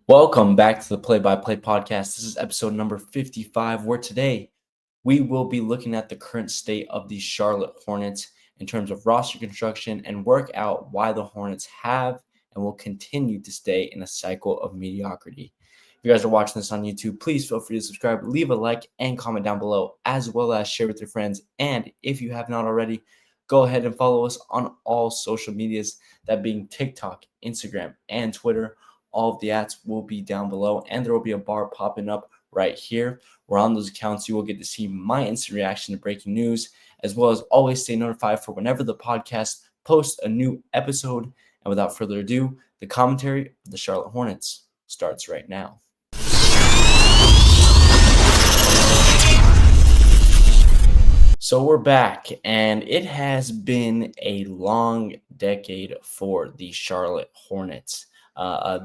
Welcome back to the Play by Play podcast. This is episode number 55, where today we will be looking at the current state of the Charlotte Hornets in terms of roster construction and work out why the Hornets have and will continue to stay in a cycle of mediocrity. If you guys are watching this on YouTube, please feel free to subscribe, leave a like, and comment down below, as well as share with your friends. And if you have not already, go ahead and follow us on all social medias, that being TikTok, Instagram, and Twitter. All of the ads will be down below, and there will be a bar popping up right here, where on those accounts you will get to see my instant reaction to breaking news, as well as always stay notified for whenever the podcast posts a new episode. And without further ado, the commentary of the Charlotte Hornets starts right now. So we're back, and it has been a long decade for the Charlotte Hornets.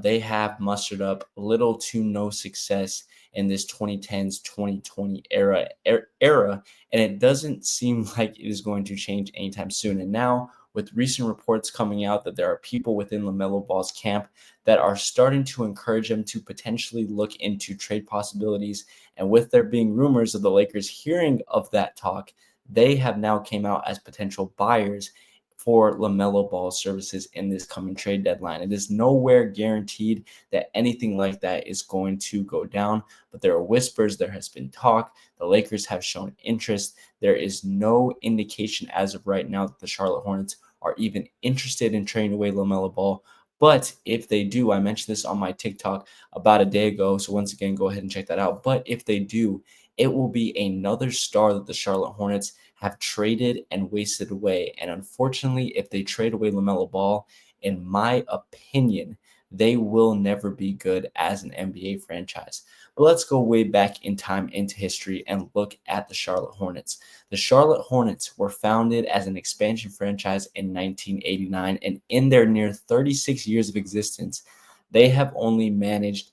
They have mustered up little to no success in this 2010s 2020 era, and it doesn't seem like it is going to change anytime soon. And now, with recent reports coming out that there are people within LaMelo Ball's camp that are starting to encourage him to potentially look into trade possibilities, and with there being rumors of the Lakers hearing of that talk, they have now came out as potential buyers for LaMelo Ball services in this coming trade deadline. It is nowhere guaranteed that anything like that is going to go down, but there are whispers, there has been talk. The Lakers have shown interest. There is no indication as of right now that the Charlotte Hornets are even interested in trading away LaMelo Ball. But if they do, I mentioned this on my TikTok about a day ago, so once again, go ahead and check that out. But if they do, it will be another star that the Charlotte Hornets have traded and wasted away. And unfortunately, if they trade away LaMelo Ball, in my opinion, they will never be good as an NBA franchise. But let's go way back in time into history and look at the Charlotte Hornets. The Charlotte Hornets were founded as an expansion franchise in 1989, and in their near 36 years of existence, they have only managed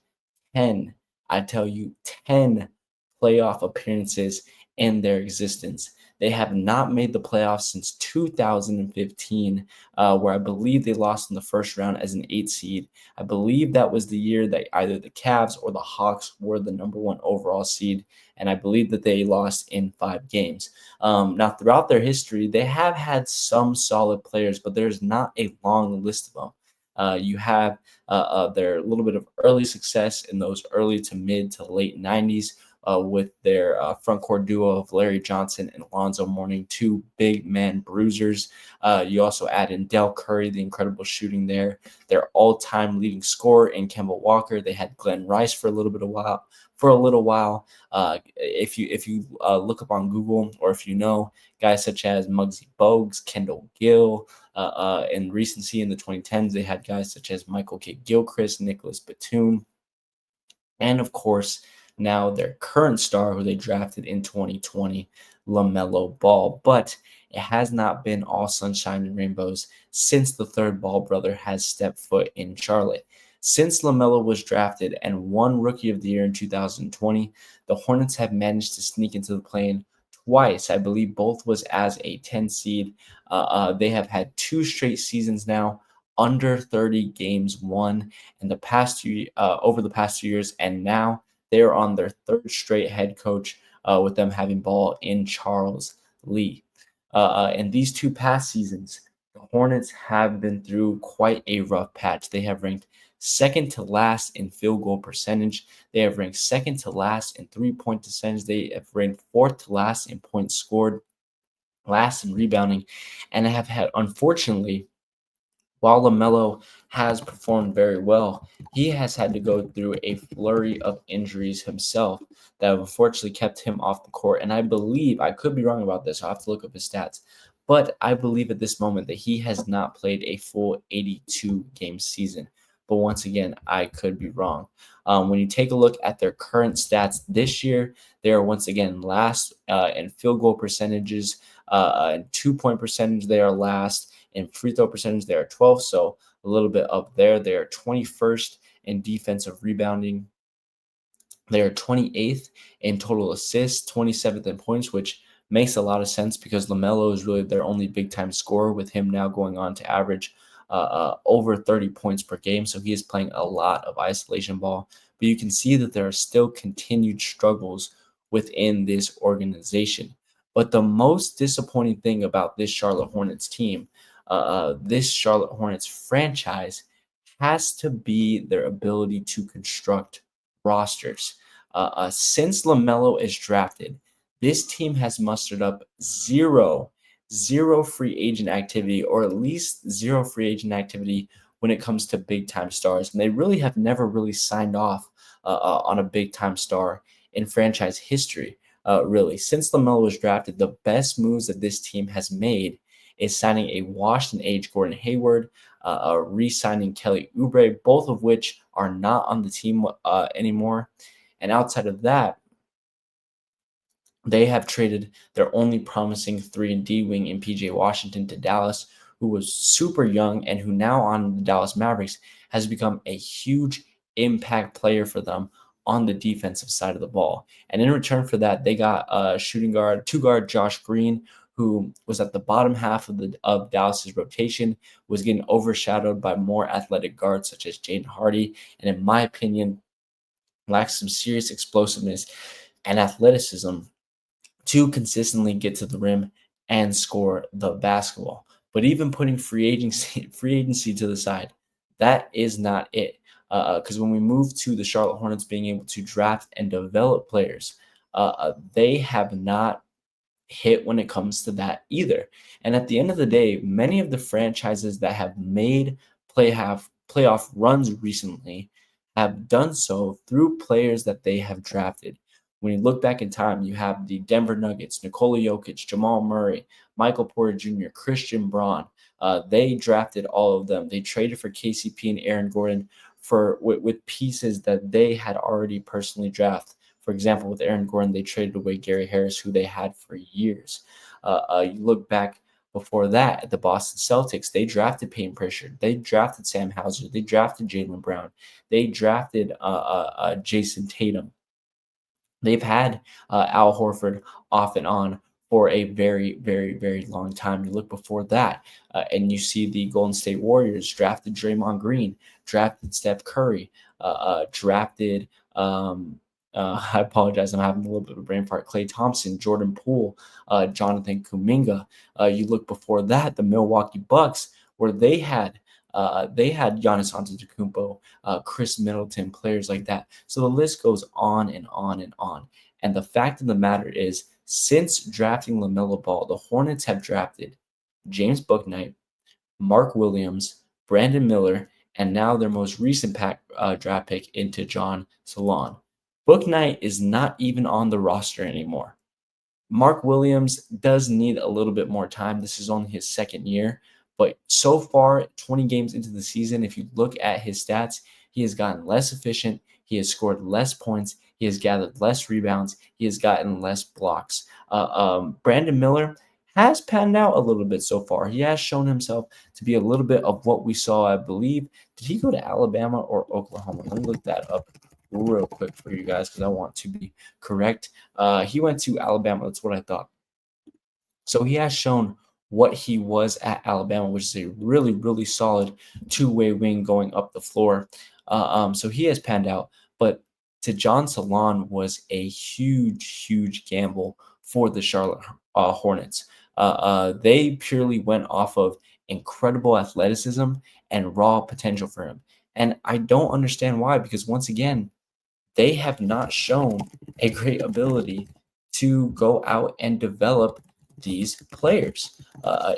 10, I tell you, 10 playoff appearances in their existence. They have not made the playoffs since 2015, where I believe they lost in the first round as an 8 seed. I believe that was the year that either the Cavs or the Hawks were the number one overall seed, and I believe that they lost in 5 games. Now, throughout their history, they have had some solid players, but there's not a long list of them. You have their little bit of early success in those early to mid to late 90s, with their front court duo of Larry Johnson and Alonzo Mourning, two big man bruisers. You also add in Del Curry, the incredible shooting there. Their all-time leading scorer in Kemba Walker. They had Glenn Rice for a little bit of while. For a little while, if you look up on Google, or if you know guys such as Muggsy Bogues, Kendall Gill, in recency in the 2010s, they had guys such as Michael K. Gilchrist, Nicholas Batum, and of course, now their current star, who they drafted in 2020, LaMelo Ball. But it has not been all sunshine and rainbows since the third Ball brother has stepped foot in Charlotte. Since LaMelo was drafted and won Rookie of the Year in 2020, the Hornets have managed to sneak into the play-in twice. I believe both was as a 10 seed. They have had 2 straight seasons now under 30 games won in the past over the past 2 years, and now they are on their third straight head coach, with them having Ball in Charles Lee. In these 2 past seasons, the Hornets have been through quite a rough patch. They have ranked second to last in field goal percentage. They have ranked second to last in 3-point percentage. They have ranked fourth to last in points scored, last in rebounding, and have had, unfortunately, while LaMelo has performed very well, he has had to go through a flurry of injuries himself that have unfortunately kept him off the court. And I believe, I could be wrong about this, I'll have to look up his stats, but I believe at this moment that he has not played a full 82-game season. But once again, I could be wrong. When you take a look at their current stats this year, they are once again last in field goal percentages, and 2-point percentage, they are last. In free throw percentage, they are 12th, so a little bit up there. They are 21st in defensive rebounding. They are 28th in total assists, 27th in points, which makes a lot of sense because LaMelo is really their only big-time scorer, with him now going on to average over 30 points per game. So he is playing a lot of isolation ball. But you can see that there are still continued struggles within this organization. But the most disappointing thing about this Charlotte Hornets team, this Charlotte Hornets franchise, has to be their ability to construct rosters. Since LaMelo is drafted, this team has mustered up zero free agent activity, or at least zero free agent activity when it comes to big time stars. And they really have never really signed off on a big time star in franchise history. Really, since LaMelo was drafted, the best moves that this team has made is signing a washed and aged Gordon Hayward, re-signing Kelly Oubre, both of which are not on the team anymore. And outside of that, they have traded their only promising 3 and D wing in PJ Washington to Dallas, who was super young and who now on the Dallas Mavericks has become a huge impact player for them on the defensive side of the ball. And in return for that, they got shooting guard, two guard Josh Green, who was at the bottom half of Dallas's rotation, was getting overshadowed by more athletic guards such as Jaden Hardy, and in my opinion, lacks some serious explosiveness and athleticism to consistently get to the rim and score the basketball. But even putting free agency to the side, that is not it. Because when we move to the Charlotte Hornets being able to draft and develop players, they have not hit when it comes to that either. And at the end of the day, many of the franchises that have made playoff runs recently have done so through players that they have drafted. When you look back in time, you have the Denver Nuggets, Nikola Jokic, Jamal Murray, Michael Porter Jr., Christian Braun. They drafted all of them. They traded for KCP and Aaron Gordon with pieces that they had already personally drafted. For example, with Aaron Gordon, they traded away Gary Harris, who they had for years. You look back before that at the Boston Celtics, they drafted Peyton Pritchard, they drafted Sam Hauser, they drafted Jalen Brown, they drafted Jason Tatum. They've had Al Horford off and on for a very, very, very long time. You look before that, and you see the Golden State Warriors drafted Draymond Green, drafted Steph Curry, drafted. I apologize, I'm having a little bit of a brain fart. Klay Thompson, Jordan Poole, Jonathan Kuminga. You look before that, the Milwaukee Bucks, where they had Giannis Antetokounmpo, Chris Middleton, players like that. So the list goes on and on and on. And the fact of the matter is, since drafting LaMelo Ball, the Hornets have drafted James Bouknight, Mark Williams, Brandon Miller, and now their most recent draft pick into John Salon. Bouknight is not even on the roster anymore. Mark Williams does need a little bit more time. This is only his second year, but so far, 20 games into the season, if you look at his stats, he has gotten less efficient. He has scored less points. He has gathered less rebounds. He has gotten less blocks. Brandon Miller has panned out a little bit so far. He has shown himself to be a little bit of what we saw, I believe. Did he go to Alabama or Oklahoma? Let me look that up real quick for you guys because I want to be correct. He went to Alabama. That's what I thought. So he has shown what he was at Alabama, which is a really, really solid two-way wing going up the floor. So he has panned out. But to John Salon was a huge, huge gamble for the Charlotte Hornets. They purely went off of incredible athleticism and raw potential for him. And I don't understand why, because once again, they have not shown a great ability to go out and develop these players.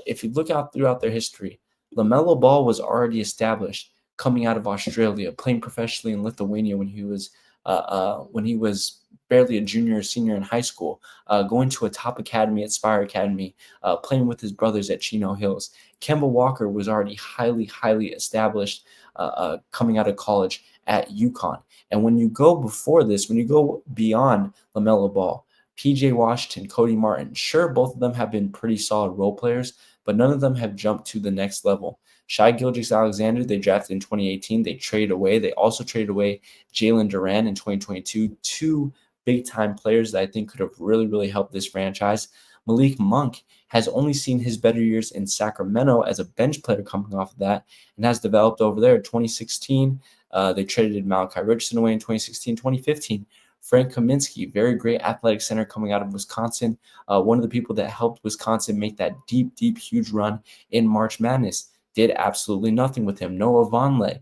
If you look out throughout their history, LaMelo Ball was already established coming out of Australia, playing professionally in Lithuania when he was barely a junior or senior in high school, going to a top academy at Spire Academy, playing with his brothers at Chino Hills. Kemba Walker was already highly, highly established coming out of college at UConn. And when you go before this, when you go beyond LaMelo Ball, PJ Washington, Cody Martin, sure, both of them have been pretty solid role players, but none of them have jumped to the next level. Shai Gilgeous-Alexander, they drafted in 2018. They traded away. They also traded away Jalen Duran in 2022. Two big-time players that I think could have really, really helped this franchise. Malik Monk has only seen his better years in Sacramento as a bench player coming off of that and has developed over there. 2016, they traded Malachi Richardson away in 2016, 2015. Frank Kaminsky, very great athletic center coming out of Wisconsin. One of the people that helped Wisconsin make that deep, deep, huge run in March Madness. Did absolutely nothing with him. Noah Vonleh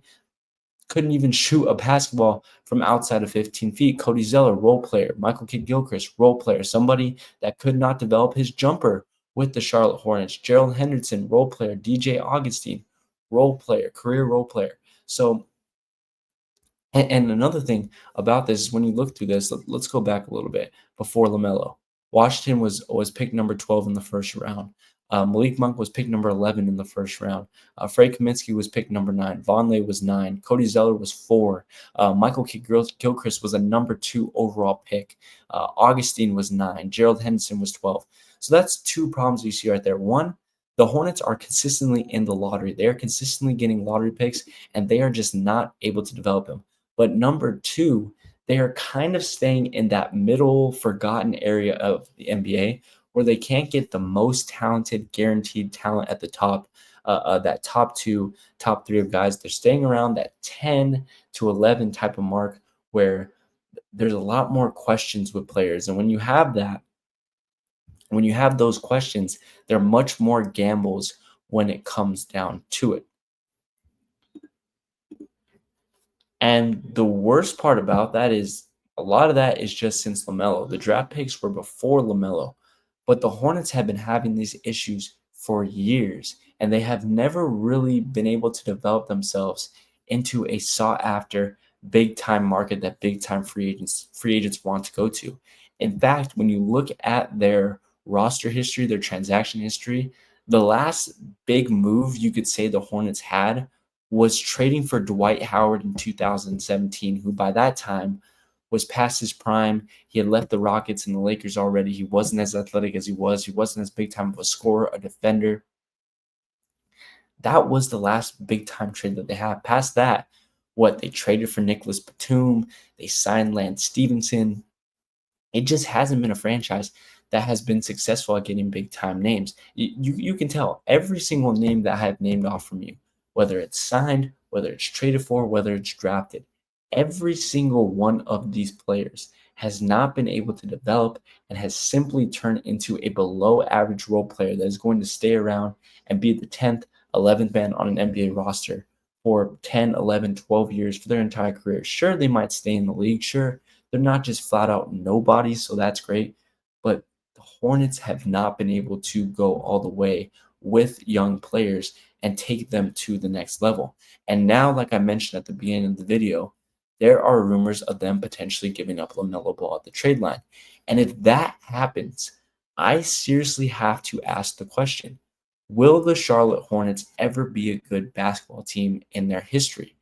couldn't even shoot a basketball from outside of 15 feet. Cody Zeller, role player. Michael Kidd-Gilchrist, role player. Somebody that could not develop his jumper with the Charlotte Hornets. Gerald Henderson, role player. DJ Augustine, role player, career role player. So, and another thing about this is when you look through this, let's go back a little bit before LaMelo. Washington was picked number 12 in the first round. Malik Monk was picked number 11 in the first round. Frank Kaminsky was picked number 9. Vonleh was 9. Cody Zeller was 4. Michael Kidd-Gilchrist was a number 2 overall pick. Augustine was 9. Gerald Henderson was 12. So that's two problems you see right there. One, the Hornets are consistently in the lottery. They are consistently getting lottery picks, and they are just not able to develop them. But number two, they are kind of staying in that middle forgotten area of the NBA where they can't get the most talented, guaranteed talent at the top, that top two, top three of guys. They're staying around that 10 to 11 type of mark where there's a lot more questions with players. And when you have that, when you have those questions, there are much more gambles when it comes down to it. And the worst part about that is a lot of that is just since LaMelo. The draft picks were before LaMelo, but the Hornets have been having these issues for years, and they have never really been able to develop themselves into a sought after big time market that big time free agents want to go to. In fact, when you look at their roster history, their transaction history, the last big move you could say the Hornets had was trading for Dwight Howard in 2017, who by that time was past his prime. He had left the Rockets and the Lakers already. He wasn't as athletic as he was. He wasn't as big time of a scorer, a defender. That was the last big time trade that they had. Past that, what they traded for Nicholas Batum, they signed Lance Stevenson. It just hasn't been a franchise that has been successful at getting big time names. You can tell every single name that I have named off from you, whether it's signed, whether it's traded for, whether it's drafted, every single one of these players has not been able to develop and has simply turned into a below average role player that is going to stay around and be the 10th, 11th man on an NBA roster for 10, 11, 12 years for their entire career. Sure, they might stay in the league. Sure, they're not just flat out nobodies, so that's great. But the Hornets have not been able to go all the way with young players and take them to the next level. And now, like I mentioned at the beginning of the video, there are rumors of them potentially giving up LaMelo Ball at the trade line. And if that happens, I seriously have to ask the question, will the Charlotte Hornets ever be a good basketball team in their history?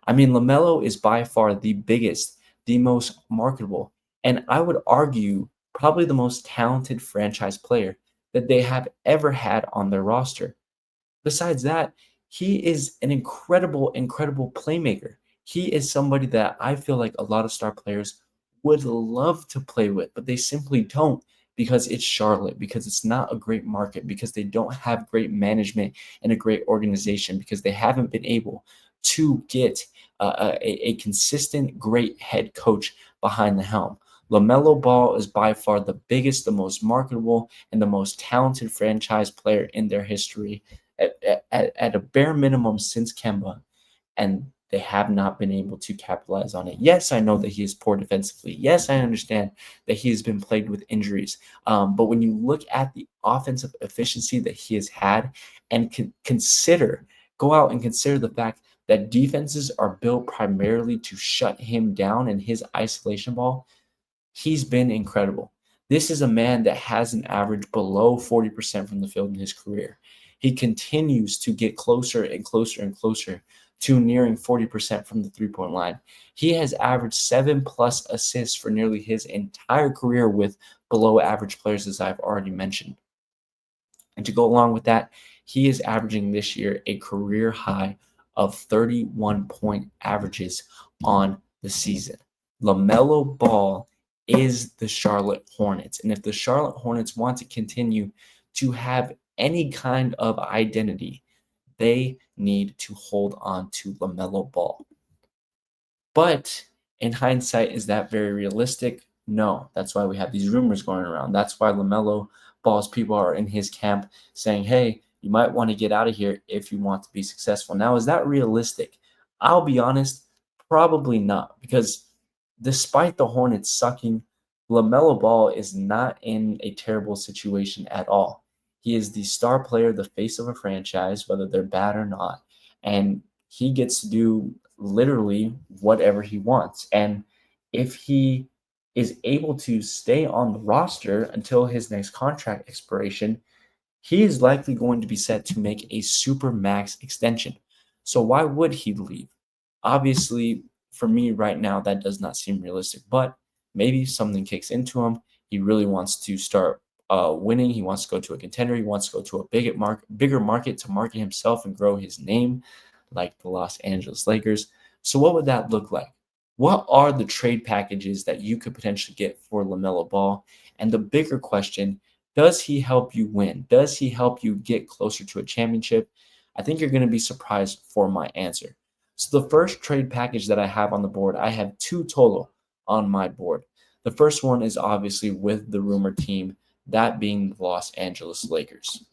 I mean, LaMelo is by far the biggest, the most marketable, and I would argue probably the most talented franchise player that they have ever had on their roster. Besides that, he is an incredible, incredible playmaker. He is somebody that I feel like a lot of star players would love to play with, but they simply don't because it's Charlotte, because it's not a great market, because they don't have great management and a great organization, because they haven't been able to get a consistent, great head coach behind the helm. LaMelo Ball is by far the biggest, the most marketable, and the most talented franchise player in their history at a bare minimum since Kemba, and they have not been able to capitalize on it. Yes, I know that he is poor defensively. Yes, I understand that he has been plagued with injuries. But when you look at the offensive efficiency that he has had and go out and consider the fact that defenses are built primarily to shut him down and his isolation ball, he's been incredible. This is a man that has an average below 40% from the field in his career. He continues to get closer and closer and closer to nearing 40% from the three-point line. He has averaged 7+ assists for nearly his entire career with below average players, as I've already mentioned. And to go along with that, he is averaging this year a career high of 31 point averages on the season. LaMelo Ball is the Charlotte Hornets. And if the Charlotte Hornets want to continue to have any kind of identity, they need to hold on to LaMelo Ball. But in hindsight, is that very realistic? No. That's why we have these rumors going around. That's why LaMelo Ball's people are in his camp saying, hey, you might want to get out of here if you want to be successful. Now, is that realistic? I'll be honest, probably not. Because despite the Hornets sucking, LaMelo Ball is not in a terrible situation at all. He is the star player, the face of a franchise, whether they're bad or not. And he gets to do literally whatever he wants. And if he is able to stay on the roster until his next contract expiration, he is likely going to be set to make a super max extension. So why would he leave? Obviously, for me right now, that does not seem realistic, but maybe something kicks into him. He really wants to start winning. He wants to go to a contender. He wants to go to a bigger market to market himself and grow his name, like the Los Angeles Lakers. So what would that look like? What are the trade packages that you could potentially get for LaMelo Ball? And the bigger question, does he help you win? Does he help you get closer to a championship? I think you're going to be surprised for my answer. So the first trade package that I have on the board, I have two total on my board. The first one is obviously with the rumored team, that being the Los Angeles Lakers.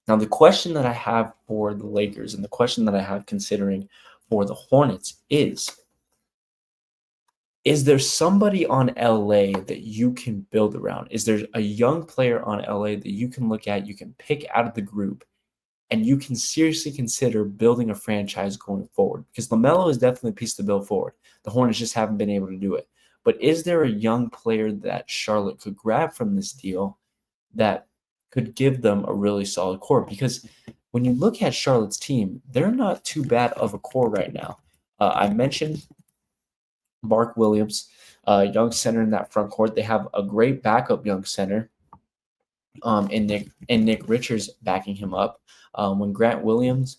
Now, the question that I have for the Lakers and the question that I have considering for the Hornets is there somebody on LA that you can build around? Is there a young player on LA that you can look at, you can pick out of the group, and you can seriously consider building a franchise going forward? Because LaMelo is definitely a piece to build forward. The Hornets just haven't been able to do it. But is there a young player that Charlotte could grab from this deal that could give them a really solid core? Because when you look at Charlotte's team, they're not too bad of a core right now. I mentioned Mark Williams, young center in that front court. They have a great backup young center, and Nick Richards backing him up. When Grant Williams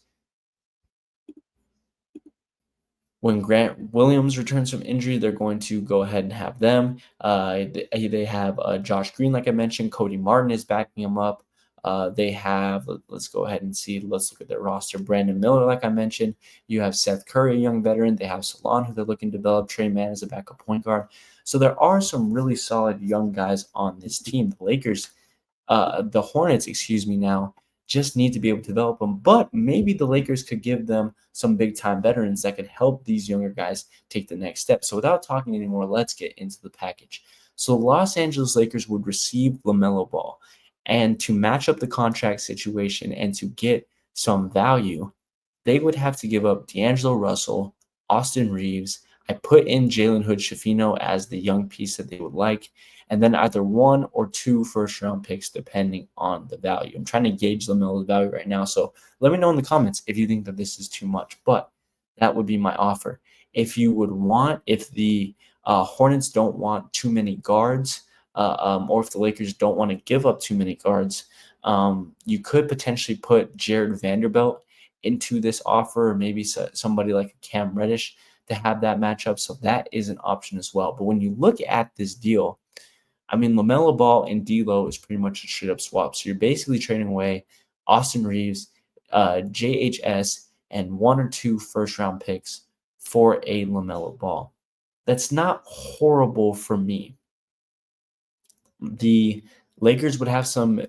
returns from injury, they're going to go ahead and have them. They have Josh Green, like I mentioned. Cody Martin is backing him up. They have, let's go ahead and see. Let's look at their roster. Brandon Miller, like I mentioned. You have Seth Curry, a young veteran. They have Salon, who they're looking to develop. Trey Mann as a backup point guard. So there are some really solid young guys on this team. The Hornets, excuse me, now just need to be able to develop them. But maybe the Lakers could give them some big time veterans that could help these younger guys take the next step. So without talking anymore, let's get into the package. So the Los Angeles Lakers would receive LaMelo Ball. And to match up the contract situation and to get some value, they would have to give up D'Angelo Russell, Austin Reeves. I put in Jalen Hood Schifino as the young piece that they would like, and then either one or two first-round picks, depending on the value. I'm trying to gauge LaMelo's value right now, so let me know in the comments if you think that this is too much, but that would be my offer. If the Hornets don't want too many guards, or if the Lakers don't want to give up too many guards, you could potentially put Jared Vanderbilt into this offer, or maybe somebody like Cam Reddish to have that matchup. So that is an option as well. But when you look at this deal, I mean, LaMelo Ball and D'Lo is pretty much a straight up swap. So you're basically trading away Austin Reeves, JHS, and one or two first round picks for a LaMelo Ball. That's not horrible for me. The Lakers would have some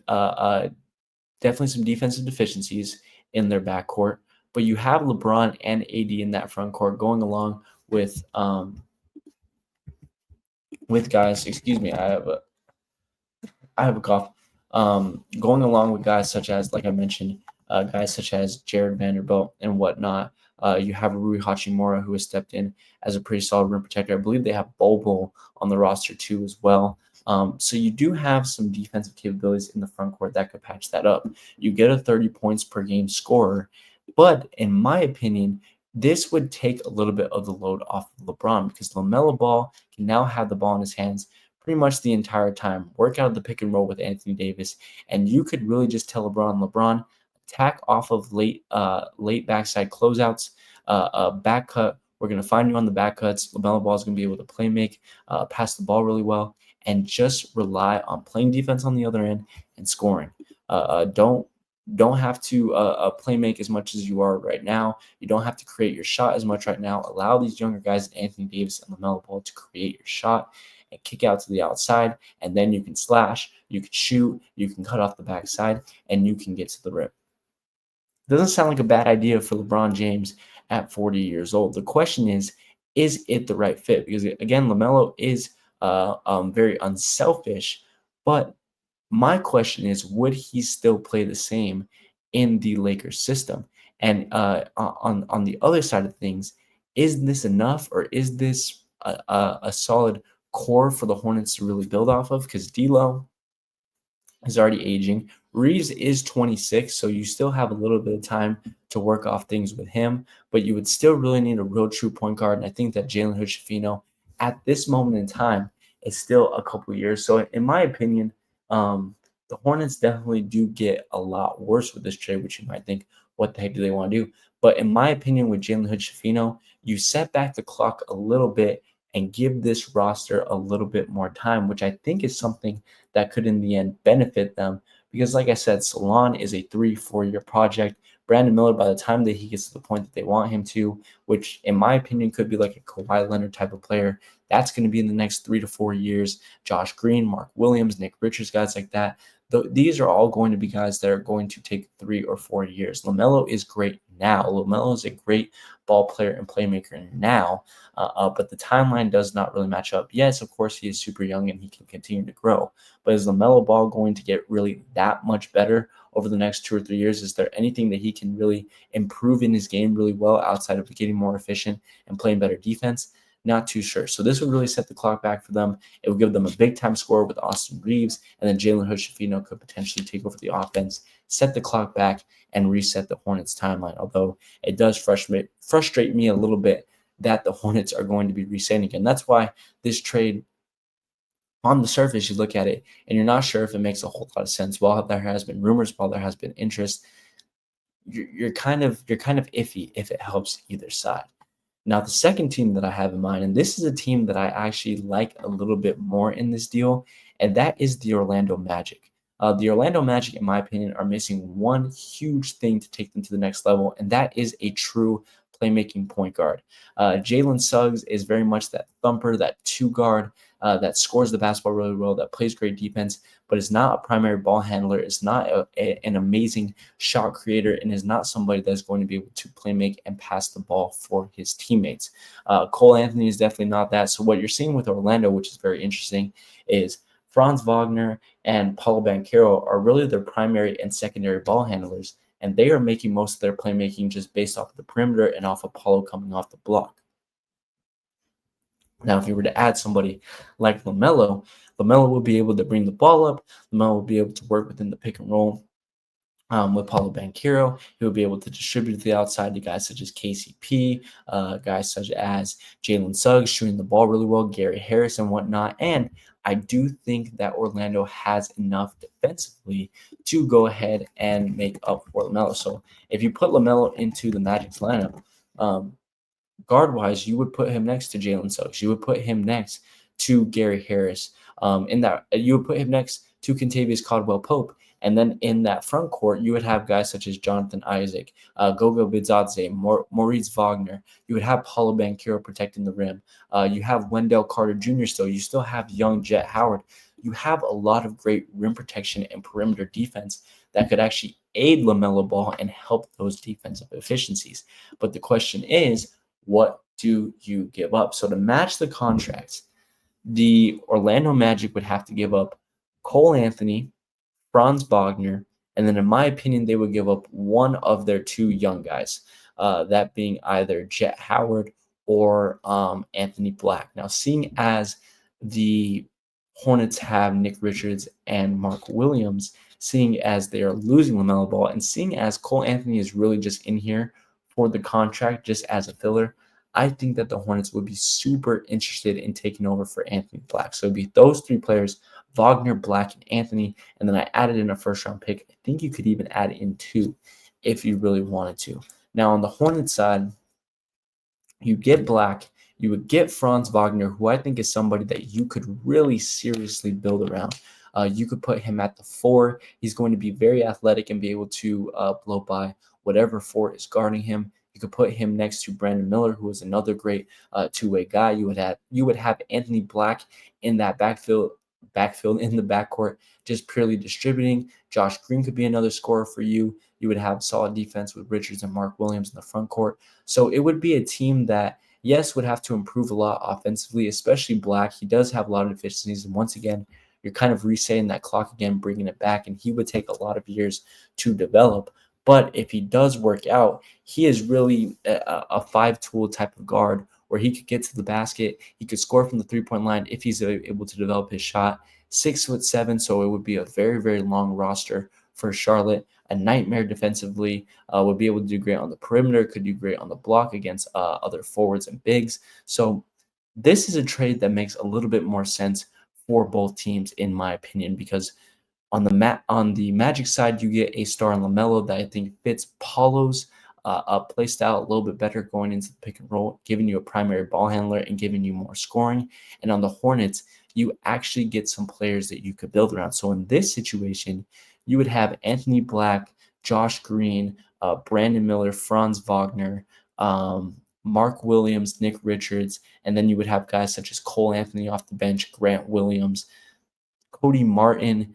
definitely some defensive deficiencies in their backcourt, but you have LeBron and AD in that front court going along with guys. Excuse me, I have a cough. Going along with guys such as, like I mentioned, guys such as Jared Vanderbilt and whatnot. You have Rui Hachimura, who has stepped in as a pretty solid rim protector. I believe they have Bobo on the roster too as well. So you do have some defensive capabilities in the front court that could patch that up. You get a 30 points per game scorer, but in my opinion, this would take a little bit of the load off of LeBron, because LaMelo Ball can now have the ball in his hands pretty much the entire time, work out the pick and roll with Anthony Davis, and you could really just tell LeBron, attack off of late backside closeouts, back cut, We're going to find you on the back cuts. LaMelo Ball is going to be able to play make, pass the ball really well, and just rely on playing defense on the other end and scoring. Don't have to play make as much as you are right now. You don't have to create your shot as much right now. Allow these younger guys, Anthony Davis and LaMelo Ball, to create your shot and kick out to the outside, and then you can slash, you can shoot, you can cut off the backside, and you can get to the rim. Doesn't sound like a bad idea for LeBron James at 40 years old. The question is it the right fit? Because again, LaMelo is very unselfish, but my question is, would he still play the same in the Lakers system? And on the other side of things, is this enough, or is this a solid core for the Hornets to really build off of? Because D'Lo is already aging. Reeves is 26, so you still have a little bit of time to work off things with him, but you would still really need a real true point guard. And I think that Jalen Hood-Schifino at this moment in time is still a couple years. So in my opinion, the Hornets definitely do get a lot worse with this trade, which you might think, what the heck do they want to do? But in my opinion, with Jalen Hood-Schifino, you set back the clock a little bit and give this roster a little bit more time, which I think is something that could in the end benefit them. Because like I said, Salon is a 3-4 year project. Brandon Miller, by the time that he gets to the point that they want him to, which in my opinion could be like a Kawhi Leonard type of player, that's going to be in the next 3 to 4 years. Josh Green, Mark Williams, Nick Richards, guys like that. These are all going to be guys that are going to take 3 or 4 years. LaMelo is great now. LaMelo is a great ball player and playmaker now, but the timeline does not really match up. Yes, of course, he is super young and he can continue to grow, but is LaMelo Ball going to get really that much better over the next 2 or 3 years? Is there anything that he can really improve in his game really well outside of getting more efficient and playing better defense? Not too sure. So this would really set the clock back for them. It would give them a big-time scorer with Austin Reeves, and then Jalen Hood-Schifino could potentially take over the offense, set the clock back, and reset the Hornets' timeline. Although it does frustrate me a little bit that the Hornets are going to be resetting again. That's why this trade, on the surface, you look at it and you're not sure if it makes a whole lot of sense. While there has been rumors, while there has been interest, you're kind of iffy if it helps either side. Now, the second team that I have in mind, and this is a team that I actually like a little bit more in this deal, and that is the Orlando Magic. The Orlando Magic, in my opinion, are missing one huge thing to take them to the next level, and that is a true playmaking point guard. Jalen Suggs is very much that thumper, that two guard, that scores the basketball really well, that plays great defense, but is not a primary ball handler, is not an amazing shot creator, and is not somebody that's going to be able to play make and pass the ball for his teammates. Cole Anthony is definitely not that. So what you're seeing with Orlando, which is very interesting, is Franz Wagner and Paulo Banchero are really their primary and secondary ball handlers, and they are making most of their playmaking just based off of the perimeter and off of Paulo coming off the block. Now, if you were to add somebody like LaMelo, LaMelo will be able to bring the ball up. LaMelo will be able to work within the pick and roll with Paulo Banchero. He will be able to distribute to the outside to guys such as KCP, guys such as Jalen Suggs shooting the ball really well, Gary Harris and whatnot. And I do think that Orlando has enough defensively to go ahead and make up for LaMelo. So if you put LaMelo into the Magic's lineup, guard-wise, you would put him next to Jalen Suggs. You would put him next to Gary Harris. In that, you would put him next to Kentavious Caldwell-Pope. And then in that front court, you would have guys such as Jonathan Isaac, Gogo Bidzadze, Maurice Wagner. You would have Paulo Banchero protecting the rim. You have Wendell Carter Jr. still. You still have young Jet Howard. You have a lot of great rim protection and perimeter defense that could actually aid LaMelo Ball and help those defensive efficiencies. But the question is, what do you give up? So to match the contracts, the Orlando Magic would have to give up Cole Anthony, Franz Wagner, and then in my opinion, they would give up one of their two young guys, that being either Jet Howard or Anthony Black. Now, seeing as the Hornets have Nick Richards and Mark Williams, seeing as they are losing LaMelo Ball, and seeing as Cole Anthony is really just in here for the contract just as a filler, I think that the Hornets would be super interested in taking over for Anthony Black. So it'd be those three players, Wagner, Black, and Anthony, and then I added in a first-round pick. I think you could even add in two if you really wanted to. Now, on the Hornets side, You get Black, you would get Franz Wagner, who I think is somebody that you could really seriously build around. You could put him at the 4. He's going to be very athletic and be able to blow by whatever 4 is guarding him. You could put him next to Brandon Miller, who is another great two-way guy. You would have Anthony Black in that backfield in the backcourt, just purely distributing. Josh Green could be another scorer for you. You would have solid defense with Richards and Mark Williams in the front court. So it would be a team that, yes, would have to improve a lot offensively, especially Black. He does have a lot of deficiencies. And once again, you're kind of resetting that clock again, bringing it back. And he would take a lot of years to develop. But if he does work out, he is really a 5-tool type of guard where he could get to the basket. He could score from the 3-point line if he's able to develop his shot. 6'7", so it would be a very, very long roster for Charlotte. A nightmare defensively, would be able to do great on the perimeter, could do great on the block against other forwards and bigs. So this is a trade that makes a little bit more sense for both teams, in my opinion, because on the Magic side, you get a star in LaMelo that I think fits Paulo's play style a little bit better going into the pick and roll, giving you a primary ball handler and giving you more scoring. And on the Hornets, you actually get some players that you could build around. So in this situation, you would have Anthony Black, Josh Green, Brandon Miller, Franz Wagner, Mark Williams, Nick Richards, and then you would have guys such as Cole Anthony off the bench, Grant Williams, Cody Martin.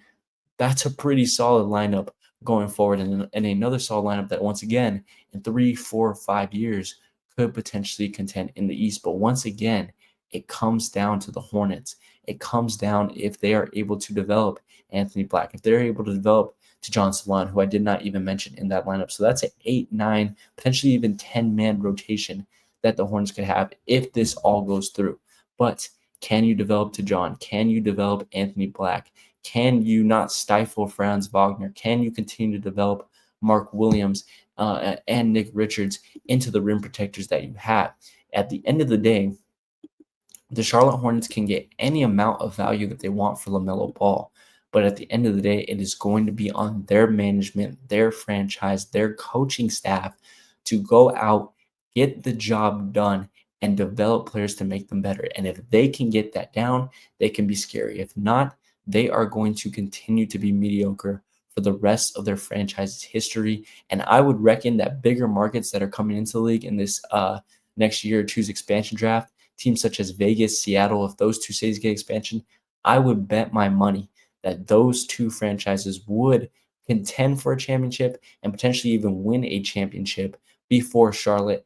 That's a pretty solid lineup going forward, and another solid lineup that, once again, in 3, 4, 5 years could potentially contend in the East. But once again, it comes down to the Hornets. It comes down if they are able to develop Anthony Black, if they're able to develop to John Salon, who I did not even mention in that lineup. So that's an 8, 9, potentially even 10-man rotation that the Hornets could have if this all goes through. But can you develop to John? Can you develop Anthony Black? Can you not stifle Franz Wagner? Can you continue to develop Mark Williams and Nick Richards into the rim protectors that you have? At the end of the day, the Charlotte Hornets can get any amount of value that they want for LaMelo Ball. But at the end of the day, it is going to be on their management, their franchise, their coaching staff to go out, get the job done, and develop players to make them better. And if they can get that down, they can be scary. If not, they are going to continue to be mediocre for the rest of their franchise's history. And I would reckon that bigger markets that are coming into the league in this next year or two's expansion draft, teams such as Vegas, Seattle, if those two cities get expansion, I would bet my money that those two franchises would contend for a championship and potentially even win a championship before Charlotte.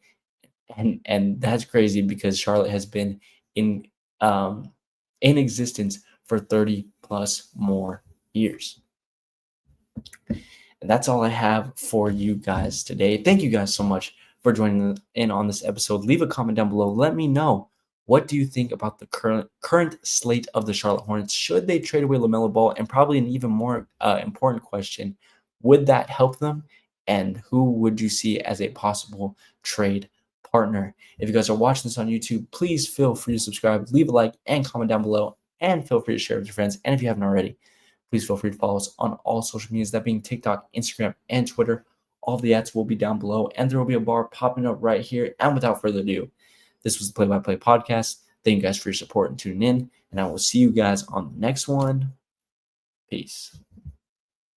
And that's crazy because Charlotte has been in in existence for 30 plus more years. And that's all I have for you guys today. Thank you guys so much for joining in on this episode. Leave a comment down below. Let me know, what do you think about the current slate of the Charlotte Hornets? Should they trade away LaMelo Ball? And probably an even more important question, would that help them? And who would you see as a possible trade partner? If you guys are watching this on YouTube, please feel free to subscribe, leave a like, and comment down below. And feel free to share with your friends. And if you haven't already, please feel free to follow us on all social medias, that being TikTok, Instagram, and Twitter. All the ads will be down below, and there will be a bar popping up right here. And without further ado, this was the Play by Play podcast. Thank you guys for your support and tuning in, and I will see you guys on the next one. Peace.